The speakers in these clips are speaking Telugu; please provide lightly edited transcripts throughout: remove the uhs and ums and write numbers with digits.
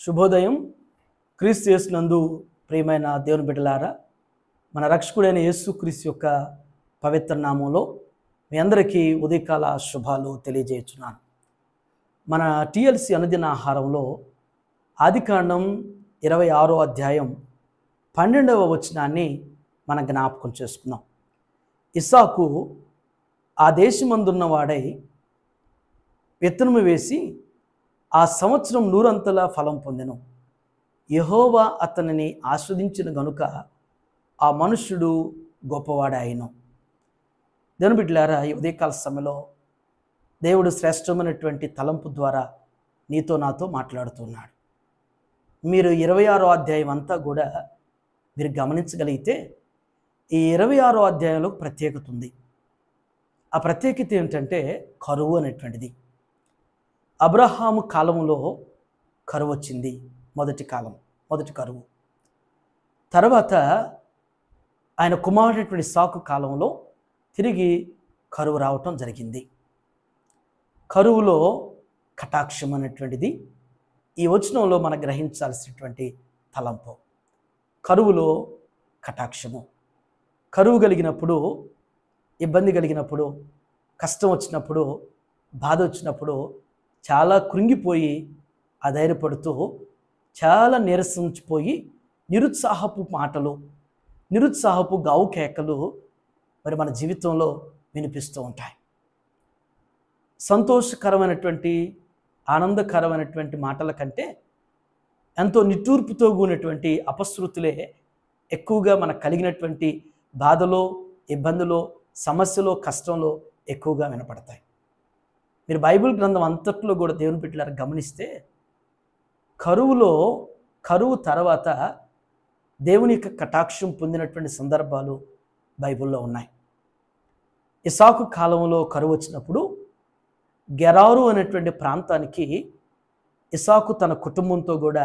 శుభోదయం. క్రీస్తు యేసునందు ప్రియమైన దేవుని బిడ్డలారా, మన రక్షకుడైన యేసుక్రీస్తు యొక్క పవిత్ర నామంలో మీ అందరికీ ఉదయకాల శుభాలు తెలియజేస్తున్నాను. మన టిఎల్సి అనుదిన ఆహారంలో ఆదికాండం 26వ అధ్యాయం 12వ వచనాన్ని మనం జ్ఞాపకం చేసుకున్నాం. ఇస్సాకు ఆ దేశమందున్న వాడై విత్తనము వేసి ఆ సంవత్సరం నూరంతల ఫలం పొందెను. యెహోవా అతనిని ఆస్వాదించిన గనుక ఆ మనుష్యుడు గొప్పవాడాయను. దేవుని బిడ్డలారా, ఈ ఉదయకాల సమయంలో దేవుడు శ్రేష్టమైనటువంటి తలంపు ద్వారా నీతో నాతో మాట్లాడుతున్నాడు. మీరు 26వ అధ్యాయం అంతా కూడా మీరు గమనించగలిగితే ఈ 26వ అధ్యాయంలో ప్రత్యేకత ఉంది. ఆ ప్రత్యేకత ఏమిటంటే కరువు అనేటువంటిది. అబ్రహాము కాలంలో కరువు వచ్చింది. మొదటి కరువు. తర్వాత ఆయన కుమారుడైనటువంటి ఇస్సాకు కాలంలో తిరిగి కరువు రావటం జరిగింది. కరువులో కటాక్షం అనేటువంటిది ఈ వచనంలో మనం గ్రహించాల్సినటువంటి తలంపు. కరువులో కటాక్షము. కరువు కలిగినప్పుడు, ఇబ్బంది కలిగినప్పుడు, కష్టం వచ్చినప్పుడు, బాధ వచ్చినప్పుడు చాలా కృంగిపోయి అధైర్యపడుతూ చాలా నీరసించిపోయి నిరుత్సాహపు మాటలు, నిరుత్సాహపు గావు కేకలు మరి మన జీవితంలో వినిపిస్తూ ఉంటాయి. సంతోషకరమైనటువంటి ఆనందకరమైనటువంటి మాటల కంటే ఎంతో నిట్టూర్పుతో కూడినటువంటి అపశృతులే ఎక్కువగా మనకు కలిగినటువంటి బాధలో, ఇబ్బందులో, సమస్యలో, కష్టంలో ఎక్కువగా వినపడతాయి. మీరు బైబిల్ గ్రంథం అంతట్లో కూడా దేవుని బిడ్డలారా గమనిస్తే కరువు తర్వాత దేవుని యొక్క కటాక్షం పొందినటువంటి సందర్భాలు బైబిల్లో ఉన్నాయి. ఇస్సాకు కాలంలో కరువు వచ్చినప్పుడు గెరారు అనేటువంటి ప్రాంతానికి ఇస్సాకు తన కుటుంబంతో కూడా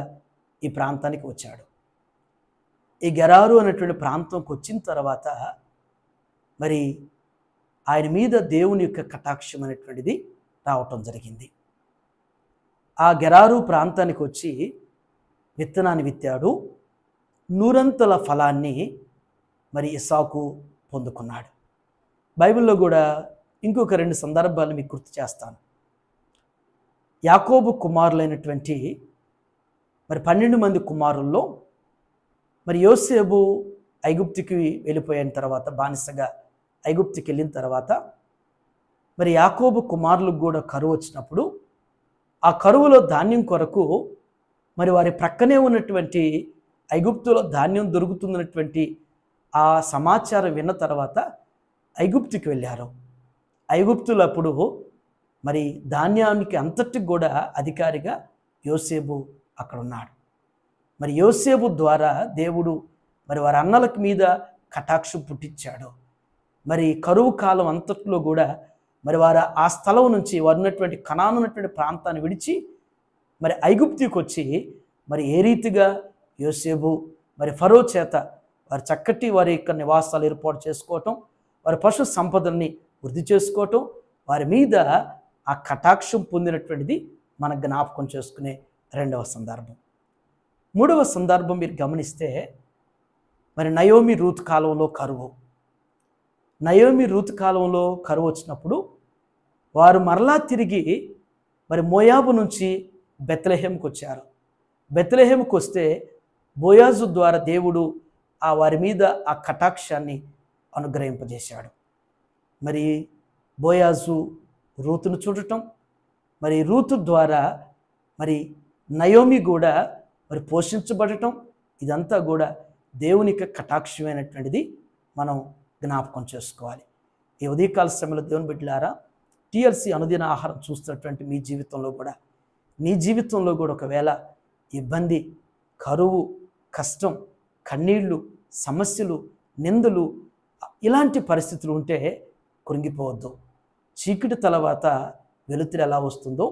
ఈ ప్రాంతానికి వచ్చాడు. ఈ గెరారు అనేటువంటి ప్రాంతంకి వచ్చిన తర్వాత మరి ఆయన మీద దేవుని యొక్క కటాక్షం అనేటువంటిది రావటం జరిగింది. ఆ గెరారు ప్రాంతానికి వచ్చి విత్తనాన్ని విత్తాడు. నూరంతల ఫలాన్ని మరి ఇస్సాకు పొందుకున్నాడు. బైబిల్లో కూడా ఇంకొక 2 సందర్భాలు మీకు గుర్తు చేస్తాను. యాకోబు కుమారులైనటువంటి మరి 12 మంది కుమారుల్లో మరి యోసేపు ఐగుప్తుకి వెళ్ళిపోయిన తర్వాత, బానిసగా ఐగుప్తుకి వెళ్ళిన తర్వాత మరి యాకోబు కుమారులకు కూడా కరువు వచ్చినప్పుడు ఆ కరువులో ధాన్యం కొరకు మరి వారి ప్రక్కనే ఉన్నటువంటి ఐగుప్తులో ధాన్యం దొరుకుతున్నటువంటి ఆ సమాచారం విన్న తర్వాత ఐగుప్తుకి వెళ్ళారు. ఐగుప్తులు అప్పుడు మరి ధాన్యానికి అంతటికి కూడా అధికారిగా యోసేపు అక్కడ ఉన్నాడు. మరి యోసేపు ద్వారా దేవుడు మరి వారి అన్నలకు మీద కటాక్షం పుట్టించాడు. మరి కరువు కాలం అంతట్లో కూడా మరి వారు ఆ స్థలం నుంచి వారు ఉన్నటువంటి కనాను ఉన్నటువంటి ప్రాంతాన్ని విడిచి మరి ఐగుప్తుకి వచ్చి మరి ఏ రీతిగా యోసేపు మరి ఫరో చేత వారి చక్కటి వారి యొక్క నివాసాలు ఏర్పాటు చేసుకోవటం, వారి పశు సంపదల్ని వృద్ధి చేసుకోవటం, వారి మీద ఆ కటాక్షం పొందినటువంటిది మన జ్ఞాపకం చేసుకునే 2వ సందర్భం. 3వ సందర్భం మీరు గమనిస్తే మరి నయోమి రూతు కాలంలో కరువు. నయోమి రూతు కాలంలో కరువు వచ్చినప్పుడు వారు మరలా తిరిగి మరి మోయాబు నుంచి బెత్లెహేముకు వచ్చారు. బెత్లెహేముకు వస్తే బోయాజు ద్వారా దేవుడు ఆ వారి మీద ఆ కటాక్షాన్ని అనుగ్రహింపజేశాడు. మరి బోయాజు రూతును చూడటం, మరి రూతు ద్వారా మరి నయోమి కూడా మరి పోషించబడటం, ఇదంతా కూడా దేవుని యొక్క కటాక్షమైనటువంటిది మనం జ్ఞాపకం చేసుకోవాలి. ఈ ఉదయకాల సమయంలో దేవుని బిడ్డలారా, టిఎల్సి అనుదిన ఆహారం చూస్తున్నటువంటి మీ జీవితంలో కూడా, నీ జీవితంలో కూడా ఒకవేళ ఇబ్బంది, కరువు, కష్టం, కన్నీళ్ళు, సమస్యలు, నిందలు ఇలాంటి పరిస్థితులు ఉంటే కృంగిపోవద్దు. చీకటి తర్వాత వెలుతురు ఎలా వస్తుందో,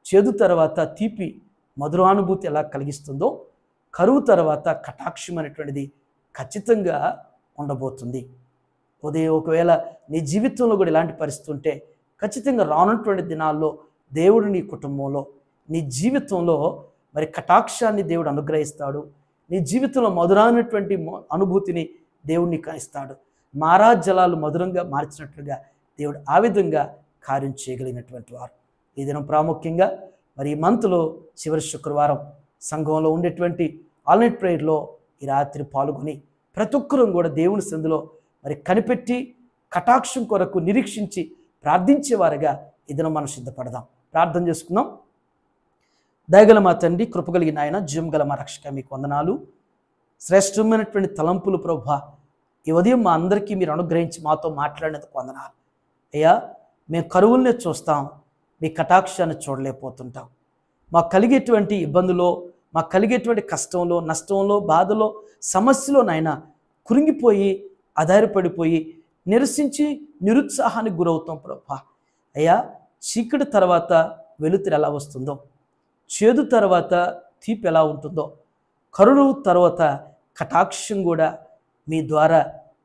చేదు తర్వాత తీపి మధురానుభూతి ఎలా కలిగిస్తుందో, కరువు తర్వాత కటాక్షం అనేటువంటిది ఖచ్చితంగా ఉండబోతుంది. ఒకవేళ నీ జీవితంలో కూడా ఇలాంటి పరిస్థితి ఉంటే ఖచ్చితంగా రానున్నటువంటి దినాల్లో దేవుడు నీ కుటుంబంలో, నీ జీవితంలో మరి కటాక్షాన్ని దేవుడు అనుగ్రహిస్తాడు. నీ జీవితంలో మధురైనటువంటి అనుభూతిని దేవుడు నీకు ఇస్తాడు. మారా జలాలు మధురంగా మార్చినట్లుగా దేవుడు ఆ విధంగా కార్యం చేయగలిగినటువంటి వారు. ఈ దినం ప్రాముఖ్యంగా మరి ఈ మంత్లో చివరి శుక్రవారం సంఘంలో ఉండేటువంటి ఆల్ నైట్ ప్రేయర్లో ఈ రాత్రి పాల్గొని ప్రతి ఒక్కరూ కూడా దేవుని సందులో మరి కనిపెట్టి కటాక్షం కొరకు నిరీక్షించి ప్రార్థించేవారుగా ఈ దినం మనం సిద్ధపడదాం. ప్రార్థన చేసుకుందాం. దయగల మా తండ్రి, కృపగలిగిన ఆయన, జీవం గల మా రక్షక, మీకు వందనాలు. శ్రేష్టమైనటువంటి తలంపులు ప్రభువా ఈ ఉదయం మా అందరికీ మీరు అనుగ్రహించి మాతో మాట్లాడినందుకు వందనాలు. అయ్యా, మేము కరువులనే చూస్తాం, మీ కటాక్షాన్ని చూడలేకపోతుంటాం. మాకు కలిగేటువంటి ఇబ్బందులో, మాకు కలిగేటువంటి కష్టంలో, నష్టంలో, బాధలో, సమస్యలో నాయన కురింగిపోయి ఆధారపడిపోయి నిరసించి నిరుత్సాహానికి గురవుతాం ప్రభువా. అయ్యా, చీకటి తర్వాత వెలుతురు ఎలా వస్తుందో, చేదు తర్వాత తీపి ఎలా ఉంటుందో, కరువు తర్వాత కటాక్షం కూడా మీ ద్వారా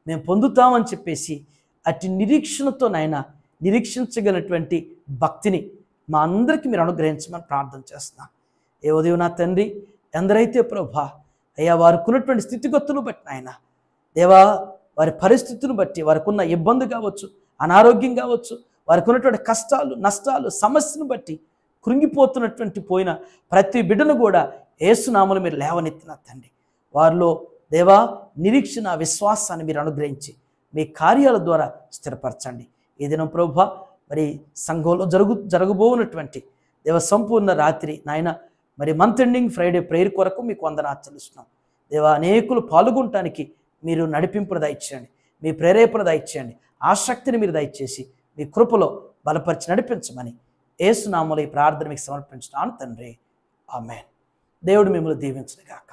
మేము పొందుతామని చెప్పేసి అటు నిరీక్షణతో నాయన నిరీక్షించగలిగినటువంటి భక్తిని మా అందరికీ మీరు అనుగ్రహించమని ప్రార్థన చేస్తున్నాను. ఏ ఉదయం నా తండ్రి, ఎందరైతే ప్రభువా అయ్యా వారికి ఉన్నటువంటి స్థితిగతులు బట్టి నాయన దేవా, వారి పరిస్థితులను బట్టి, వారికి ఉన్న ఇబ్బంది కావచ్చు, అనారోగ్యం కావచ్చు, వారికి ఉన్నటువంటి కష్టాలు, నష్టాలు, సమస్యను బట్టి కృంగిపోతున్నటువంటి పోయిన ప్రతి బిడ్డను కూడా యేసునామములో మీరు లేవనెత్తిన తండ్రి, వారిలో దేవా నిరీక్షణ, విశ్వాసాన్ని మీరు అనుగ్రహించి మీ కార్యాల ద్వారా స్థిరపరచండి. ఈ దినం ప్రభువా మరి సంఘంలో జరగబోనటువంటి దేవ సంపూర్ణ రాత్రి నాయన మరి మంత్ ఎండింగ్ ఫ్రైడే ప్రేయర్ కొరకు మీకు వందనాలు చెల్లిస్తున్నాం. దేవా, అనేకులు పాల్గొనటానికి మీరు నడిపింపును దయచేయండి, మీ ప్రేరేపణ దయచేయండి, ఆసక్తిని మీరు దయచేసి మీ కృపలో బలపరిచి నడిపించమని యేసునామములో ఈ ప్రార్థన మీకు సమర్పించున్నాను తండ్రి. ఆమేన్. దేవుడు మిమ్మల్ని దీవించును గాక.